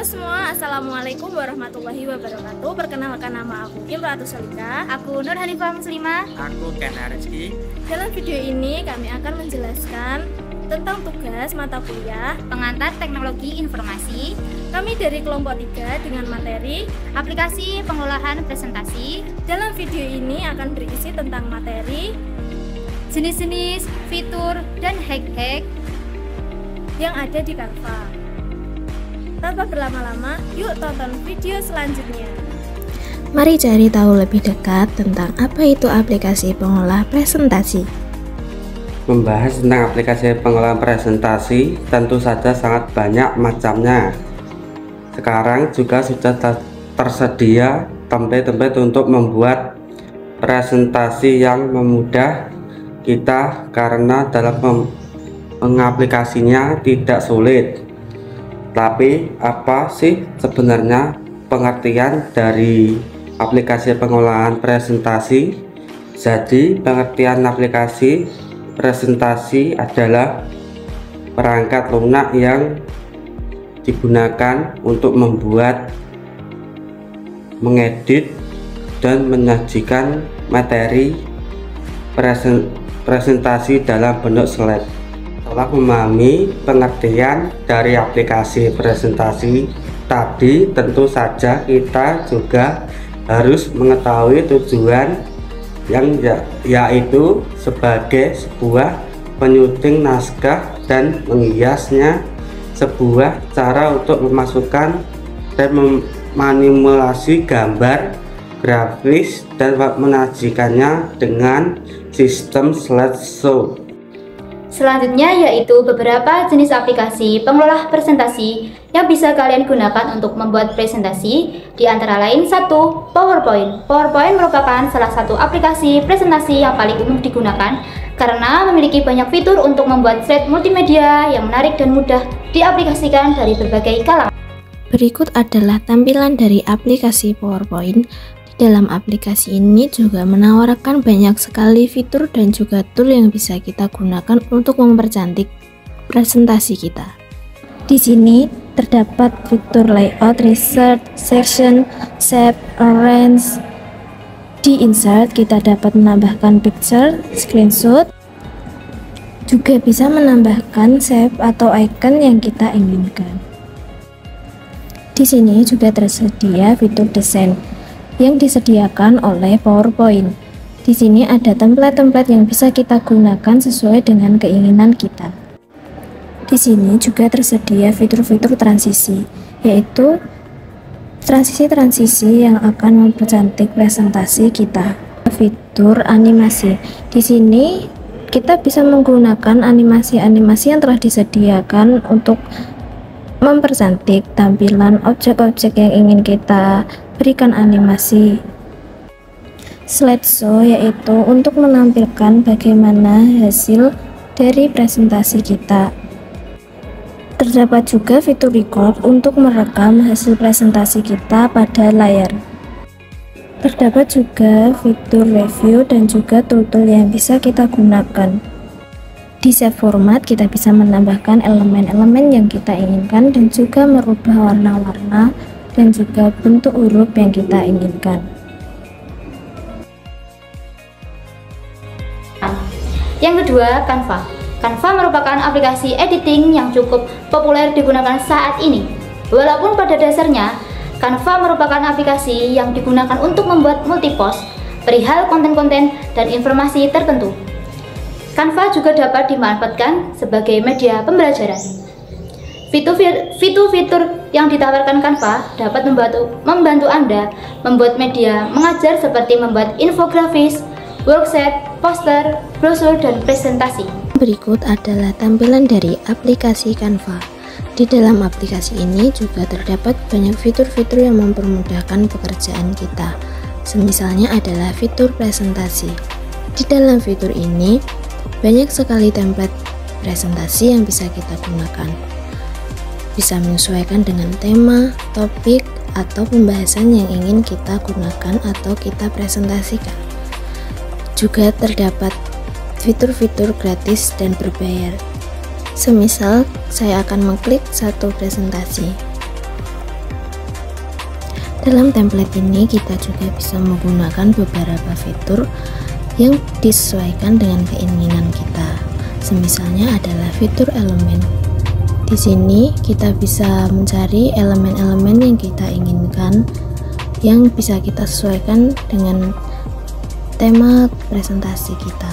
Halo semua, Assalamualaikum warahmatullahi wabarakatuh. Perkenalkan, nama aku Kim Ratu Salika. Aku Nur Hanifah Muslimah. Aku Kena Rizky. Dalam video ini kami akan menjelaskan tentang tugas mata kuliah Pengantar Teknologi Informasi. Kami dari kelompok 3 dengan materi Aplikasi Pengelolaan Presentasi. Dalam video ini akan berisi tentang materi Jenis-jenis, fitur, dan hack-hack yang ada di Canva. Tanpa berlama-lama, yuk tonton video selanjutnya. Mari cari tahu lebih dekat tentang apa itu aplikasi pengolah presentasi. Membahas tentang aplikasi pengolahan presentasi tentu saja sangat banyak macamnya. Sekarang juga sudah tersedia template-template untuk membuat presentasi yang memudah kita, karena dalam mengaplikasinya tidak sulit. Tapi apa sih sebenarnya pengertian dari aplikasi pengolahan presentasi? Jadi pengertian aplikasi presentasi adalah perangkat lunak yang digunakan untuk membuat, mengedit, dan menyajikan materi presentasi dalam bentuk slide. Setelah memahami pengertian dari aplikasi presentasi tadi, tentu saja kita juga harus mengetahui tujuan yaitu sebagai sebuah penyuting naskah dan menghiasnya, sebuah cara untuk memasukkan dan memanipulasi gambar grafis dan menyajikannya dengan sistem slideshow. Selanjutnya yaitu beberapa jenis aplikasi pengelola presentasi yang bisa kalian gunakan untuk membuat presentasi. Di antara lain, 1. PowerPoint. PowerPoint merupakan salah satu aplikasi presentasi yang paling umum digunakan karena memiliki banyak fitur untuk membuat slide multimedia yang menarik dan mudah diaplikasikan dari berbagai kalangan. Berikut adalah tampilan dari aplikasi PowerPoint. Dalam aplikasi ini juga menawarkan banyak sekali fitur dan juga tool yang bisa kita gunakan untuk mempercantik presentasi kita. Di sini terdapat fitur layout, insert, section, shape, arrange. Di insert kita dapat menambahkan picture, screenshot, juga bisa menambahkan shape atau icon yang kita inginkan. Di sini juga tersedia fitur desain yang disediakan oleh PowerPoint. Di sini ada template-template yang bisa kita gunakan sesuai dengan keinginan kita. Di sini juga tersedia fitur-fitur transisi, yaitu transisi-transisi yang akan mempercantik presentasi kita. Fitur animasi. Di sini kita bisa menggunakan animasi-animasi yang telah disediakan untuk mempercantik tampilan objek-objek yang ingin kita berikan animasi. Slideshow yaitu untuk menampilkan bagaimana hasil dari presentasi kita. Terdapat juga fitur record untuk merekam hasil presentasi kita pada layar. Terdapat juga fitur review dan juga tool-tool yang bisa kita gunakan. Di save format kita bisa menambahkan elemen-elemen yang kita inginkan dan juga merubah warna-warna dan juga bentuk huruf yang kita inginkan. Yang kedua, Canva. Canva merupakan aplikasi editing yang cukup populer digunakan saat ini. Walaupun pada dasarnya Canva merupakan aplikasi yang digunakan untuk membuat multipost perihal konten-konten dan informasi tertentu. Canva juga dapat dimanfaatkan sebagai media pembelajaran. Fitur-fitur yang ditawarkan Canva dapat membantu Anda membuat media mengajar seperti membuat infografis, worksheet, poster, brosur, dan presentasi. Berikut adalah tampilan dari aplikasi Canva. Di dalam aplikasi ini juga terdapat banyak fitur-fitur yang mempermudahkan pekerjaan kita. Semisalnya adalah fitur presentasi. Di dalam fitur ini banyak sekali template presentasi yang bisa kita gunakan. Bisa menyesuaikan dengan tema, topik, atau pembahasan yang ingin kita gunakan atau kita presentasikan. Juga terdapat fitur-fitur gratis dan berbayar. Semisal saya akan mengklik satu presentasi. Dalam template ini kita juga bisa menggunakan beberapa fitur yang disesuaikan dengan keinginan kita. Semisalnya adalah fitur elemen. Di sini kita bisa mencari elemen-elemen yang kita inginkan yang bisa kita sesuaikan dengan tema presentasi kita.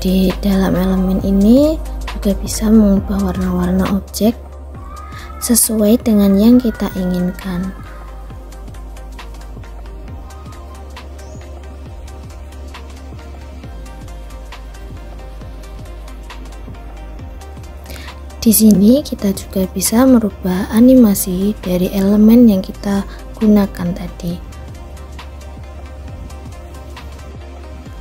Di dalam elemen ini juga bisa mengubah warna-warna objek sesuai dengan yang kita inginkan. Di sini kita juga bisa merubah animasi dari elemen yang kita gunakan tadi.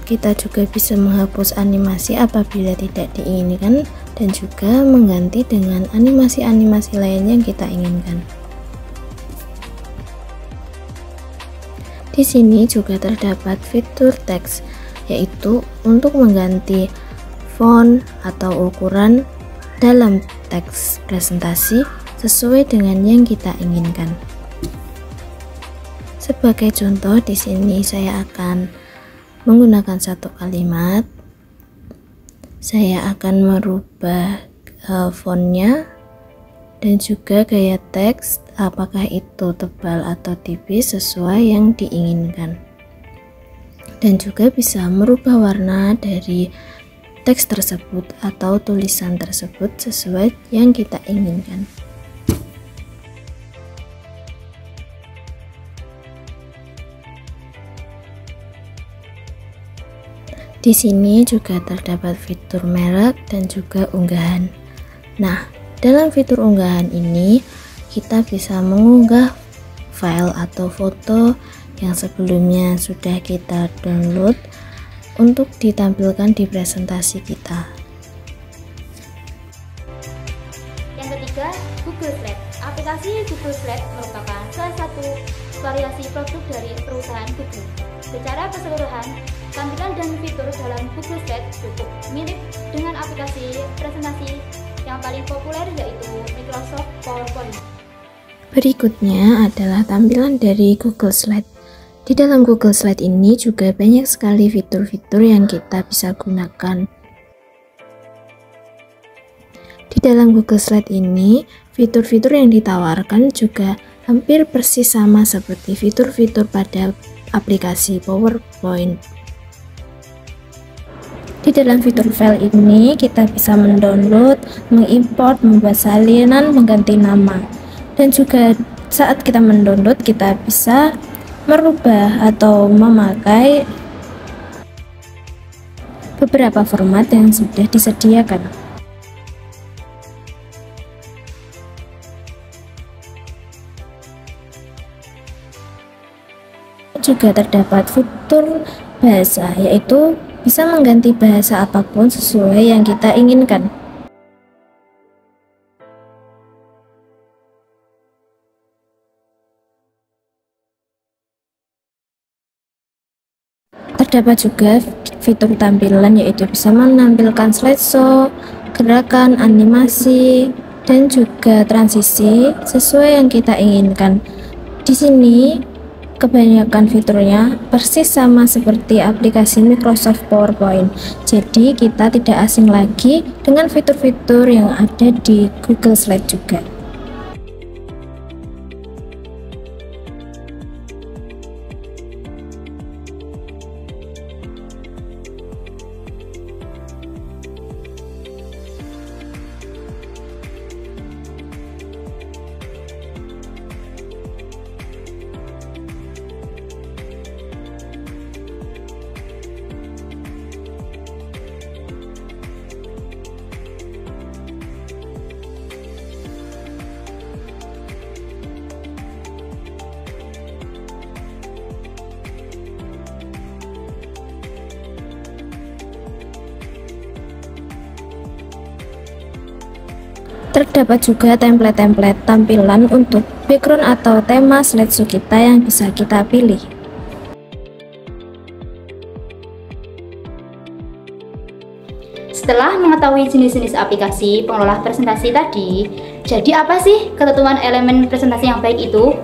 Kita juga bisa menghapus animasi apabila tidak diinginkan dan juga mengganti dengan animasi-animasi lain yang kita inginkan. Di sini juga terdapat fitur teks, yaitu untuk mengganti font atau ukuran dalam teks presentasi sesuai dengan yang kita inginkan. Sebagai contoh, di sini saya akan menggunakan satu kalimat. Saya akan merubah fontnya dan juga gaya teks, apakah itu tebal atau tipis sesuai yang diinginkan. Dan juga bisa merubah warna dari teks tersebut atau tulisan tersebut sesuai yang kita inginkan. Di sini juga terdapat fitur merek dan juga unggahan. Nah, dalam fitur unggahan ini kita bisa mengunggah file atau foto yang sebelumnya sudah kita download untuk ditampilkan di presentasi kita. Yang ketiga, Google Slide. Aplikasi Google Slide merupakan salah satu variasi produk dari perusahaan Google. Secara keseluruhan, tampilan dan fitur dalam Google Slide cukup mirip dengan aplikasi presentasi yang paling populer, yaitu Microsoft PowerPoint. Berikutnya adalah tampilan dari Google Slide. Di dalam Google Slide ini juga banyak sekali fitur-fitur yang kita bisa gunakan. Di dalam Google Slide ini, fitur-fitur yang ditawarkan juga hampir persis sama seperti fitur-fitur pada aplikasi PowerPoint. Di dalam fitur file ini, kita bisa mendownload, mengimport, membuat salinan, mengganti nama. Dan juga saat kita mendownload, kita bisa merubah atau memakai beberapa format yang sudah disediakan. Juga terdapat fitur bahasa, yaitu bisa mengganti bahasa apapun sesuai yang kita inginkan. Terdapat juga fitur tampilan, yaitu bisa menampilkan slideshow, gerakan, animasi, dan juga transisi sesuai yang kita inginkan. Di sini kebanyakan fiturnya persis sama seperti aplikasi Microsoft PowerPoint. Jadi kita tidak asing lagi dengan fitur-fitur yang ada di Google Slide juga. Terdapat juga template-template tampilan untuk background atau tema slideshow kita yang bisa kita pilih. Setelah mengetahui jenis-jenis aplikasi pengelola presentasi tadi, jadi apa sih ketentuan elemen presentasi yang baik itu?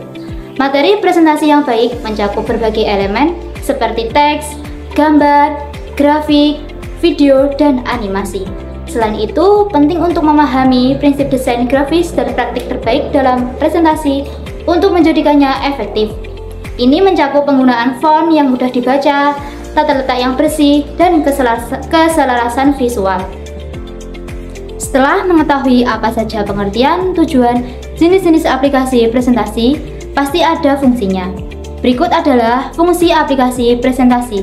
Materi presentasi yang baik mencakup berbagai elemen seperti teks, gambar, grafik, video, dan animasi. Selain itu, penting untuk memahami prinsip desain grafis dan praktik terbaik dalam presentasi untuk menjadikannya efektif. Ini mencakup penggunaan font yang mudah dibaca, tata letak yang bersih, dan keselarasan visual. Setelah mengetahui apa saja pengertian, tujuan, jenis-jenis aplikasi presentasi, pasti ada fungsinya. Berikut adalah fungsi aplikasi presentasi.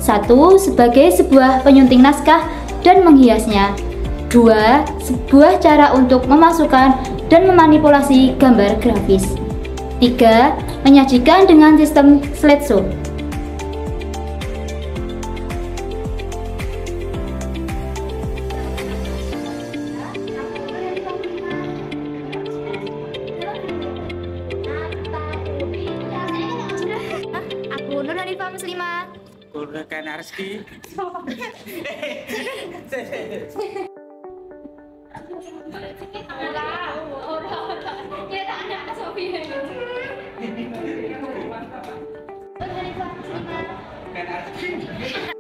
1. Sebagai sebuah penyunting naskah dan menghiasnya. 2. Sebuah cara untuk memasukkan dan memanipulasi gambar grafis. 3. Menyajikan dengan sistem slideshow. Aku Nur Hanifah Muslimah. Kurniawan Arski. Nur Hanifah Muslimah.